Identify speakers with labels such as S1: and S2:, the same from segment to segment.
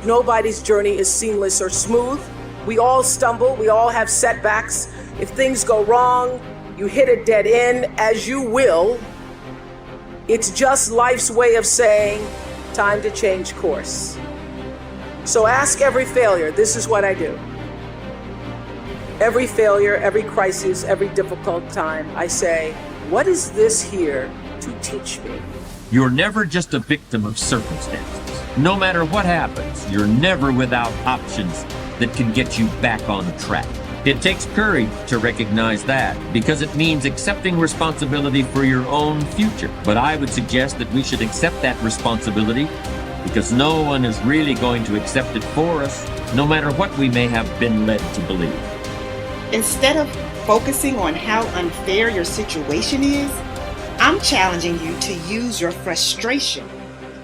S1: Nobody's journey is seamless or smooth. We all stumble, we all have setbacks. If things go wrong, you hit a dead end, as you will. It's just life's way of saying, time to change course. So ask every failure, this is what I do. Every failure, every crisis, every difficult time, I say, what is this here to teach me?
S2: You're never just a victim of circumstances. No matter what happens, you're never without options that can get you back on track. It takes courage to recognize that, because it means accepting responsibility for your own future. But I would suggest that we should accept that responsibility, because no one is really going to accept it for us, no matter what we may have been led to believe.
S3: Instead of focusing on how unfair your situation is, I'm challenging you to use your frustration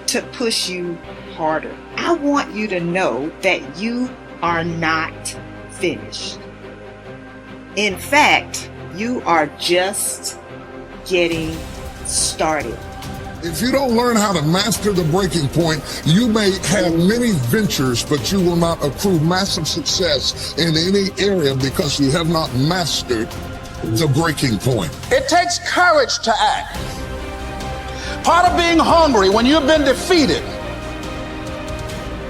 S3: to push you harder. I want you to know that you are not finished. In fact, you are just getting started.
S4: If you don't learn how to master the breaking point, you may have many ventures, but you will not accrue massive success in any area because you have not mastered the breaking point.
S5: It takes courage to act. Part of being hungry when you've been defeated,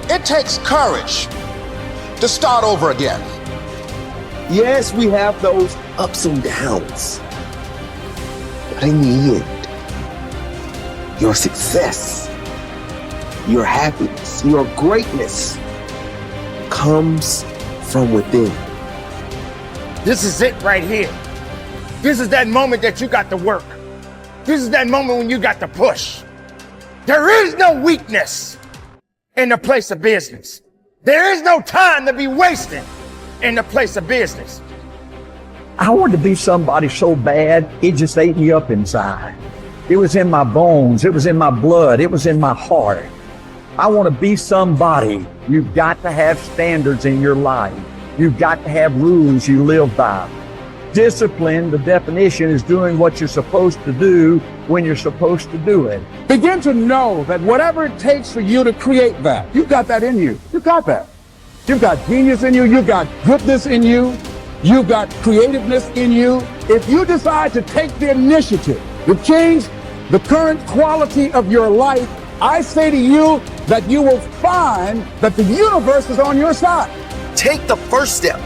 S5: it takes courage to start over again.
S6: Yes, we have those ups and downs, but in the end, your success, your happiness, your greatness comes from within.
S7: This is it right here. This is that moment that you got to work. This is that moment when you got to push. There is no weakness in the place of business. There is no time to be wasting in the place of business.
S8: I wanted to be somebody so bad, it just ate me up inside. It was in my bones, it was in my blood, it was in my heart. I want to be somebody. You've got to have standards in your life. You've got to have rules you live by. Discipline, the definition, is doing what you're supposed to do when you're supposed to do it.
S9: Begin to know that whatever it takes for you to create that, you've got that in you. You've got that. You've got genius in you. You've got goodness in you. You've got creativeness in you. If you decide to take the initiative to change the current quality of your life, I say to you that you will find that the universe is on your side.
S6: Take the first step.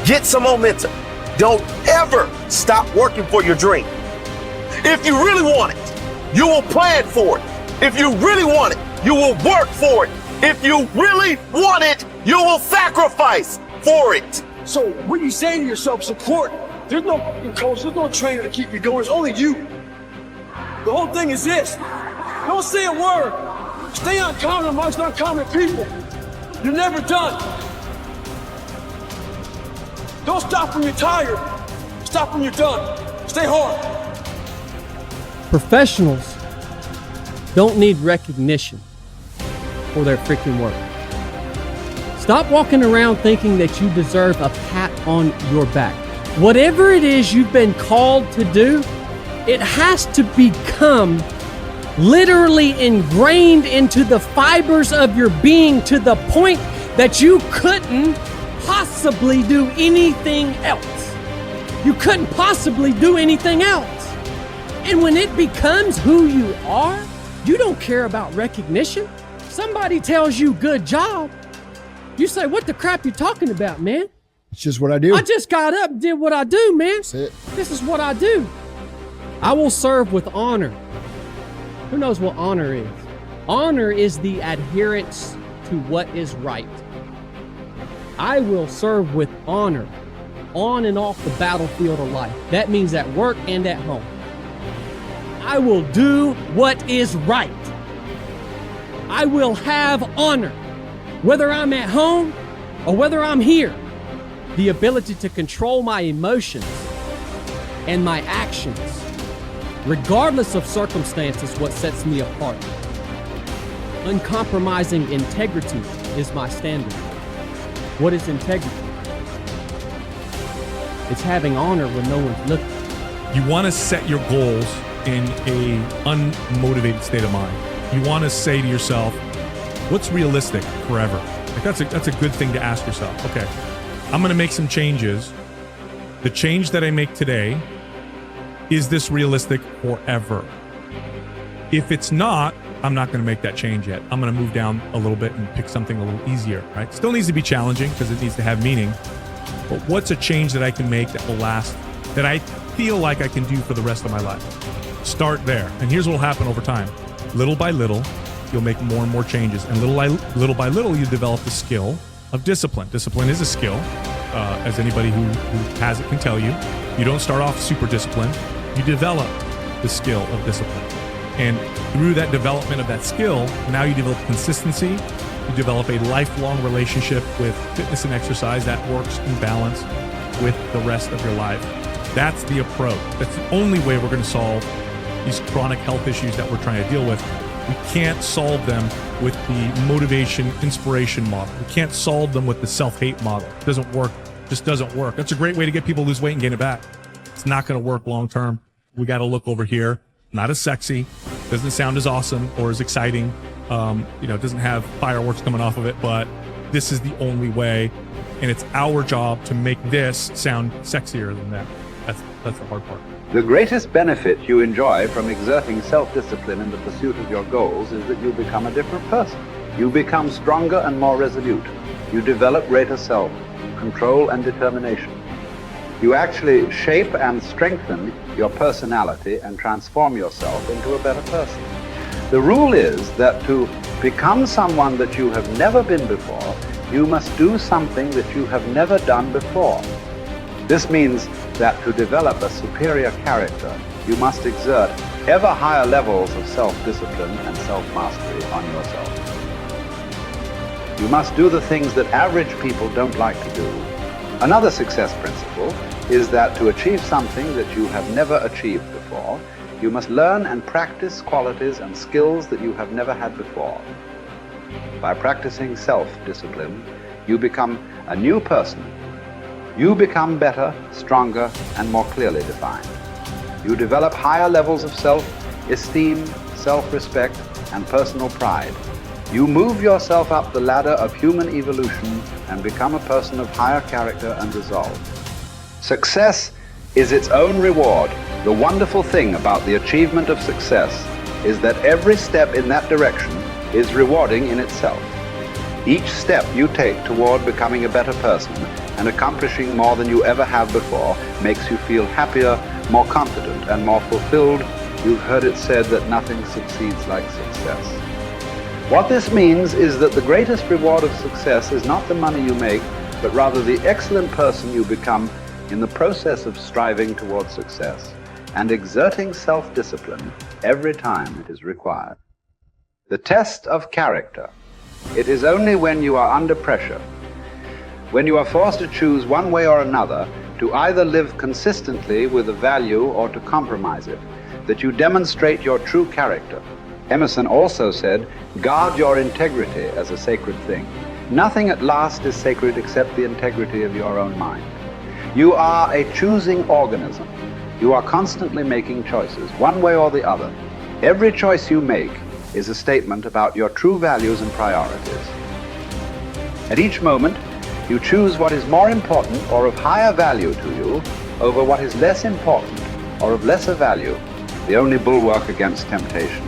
S6: Get some momentum. Don't ever stop working for your dream. If you really want it, you will plan for it. If you really want it, you will work for it. If you really want it, you will sacrifice for it.
S10: So when you say to yourself, support, there's no coach, there's no trainer to keep you going. It's only you. The whole thing is this. Don't say a word. Stay uncommon amongst uncommon people. You're never done. Don't stop when you're tired. Stop when you're done. Stay hard.
S11: Professionals don't need recognition for their freaking work. Stop walking around thinking that you deserve a pat on your back. Whatever it is you've been called to do, it has to become literally ingrained into the fibers of your being to the point that you couldn't possibly do anything else. You couldn't possibly do anything else. And when it becomes who you are, you don't care about recognition. Somebody tells you good job, you say, what the crap you talking about, man?
S9: It's just what I do.
S11: I just got up and did what I do, man.
S9: That's it.
S11: This is what I do. I will serve with honor. Who knows what honor is? Honor is the adherence to what is right. I will serve with honor on and off the battlefield of life. That means at work and at home. I will do what is right. I will have honor, whether I'm at home or whether I'm here. The ability to control my emotions and my actions, regardless of circumstances, what sets me apart. Uncompromising integrity is my standard. What is integrity? It's having honor when no one's looking.
S12: You want to set your goals in a unmotivated state of mind. You want to say to yourself, what's realistic forever? Like that's a good thing to ask yourself. Okay, I'm going to make some changes. The change that I make today, is this realistic forever? If it's not, I'm not going to make that change yet. I'm going to move down a little bit and pick something a little easier, right? Still needs to be challenging because it needs to have meaning. But what's a change that I can make that will last, that I feel like I can do for the rest of my life? Start there. And here's what will happen over time. Little by little, you'll make more and more changes. And little by little, you develop the skill of discipline. Discipline is a skill, as anybody who has it can tell you. You don't start off super disciplined. You develop the skill of discipline. And through that development of that skill, now you develop consistency. You develop a lifelong relationship with fitness and exercise that works in balance with the rest of your life. That's the approach. That's the only way we're going to solve these chronic health issues that we're trying to deal with. We can't solve them with the motivation, inspiration model. We can't solve them with the self-hate model. It doesn't work. Just doesn't work. That's a great way to get people to lose weight and gain it back. It's not going to work long term. We got to look over here. Not as sexy, doesn't sound as awesome or as exciting. It doesn't have fireworks coming off of it, but this is the only way. And it's our job to make this sound sexier than that. That's the hard part.
S13: The greatest benefit you enjoy from exerting self-discipline in the pursuit of your goals is that you become a different person. You become stronger and more resolute. You develop greater self-control and determination. You actually shape and strengthen your personality and transform yourself into a better person. The rule is that to become someone that you have never been before, you must do something that you have never done before. This means that to develop a superior character, you must exert ever higher levels of self-discipline and self-mastery on yourself. You must do the things that average people don't like to do. Another success principle is that to achieve something that you have never achieved before, you must learn and practice qualities and skills that you have never had before. By practicing self-discipline, you become a new person. You become better, stronger, and more clearly defined. You develop higher levels of self-esteem, self-respect, and personal pride. You move yourself up the ladder of human evolution and become a person of higher character and resolve. Success is its own reward. The wonderful thing about the achievement of success is that every step in that direction is rewarding in itself. Each step you take toward becoming a better person and accomplishing more than you ever have before makes you feel happier, more confident, and more fulfilled. You've heard it said that nothing succeeds like success. What this means is that the greatest reward of success is not the money you make, but rather the excellent person you become in the process of striving towards success and exerting self-discipline every time it is required. The test of character. It is only when you are under pressure, when you are forced to choose one way or another, to either live consistently with a value or to compromise it, that you demonstrate your true character. Emerson also said, guard your integrity as a sacred thing. Nothing at last is sacred except the integrity of your own mind. You are a choosing organism. You are constantly making choices, one way or the other. Every choice you make is a statement about your true values and priorities. At each moment, you choose what is more important or of higher value to you over what is less important or of lesser value, the only bulwark against temptation.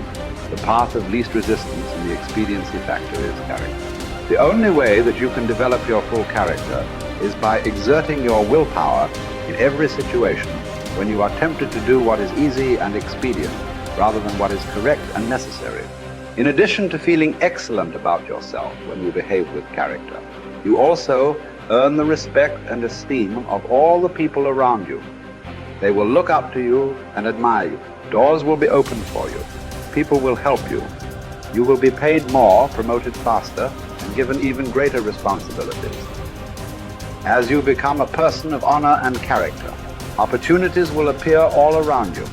S13: The path of least resistance and the expediency factor is character. The only way that you can develop your full character is by exerting your willpower in every situation when you are tempted to do what is easy and expedient rather than what is correct and necessary. In addition to feeling excellent about yourself when you behave with character, you also earn the respect and esteem of all the people around you. They will look up to you and admire you. Doors will be opened for you. People will help you. You will be paid more, promoted faster, and given even greater responsibilities. As you become a person of honor and character, opportunities will appear all around you.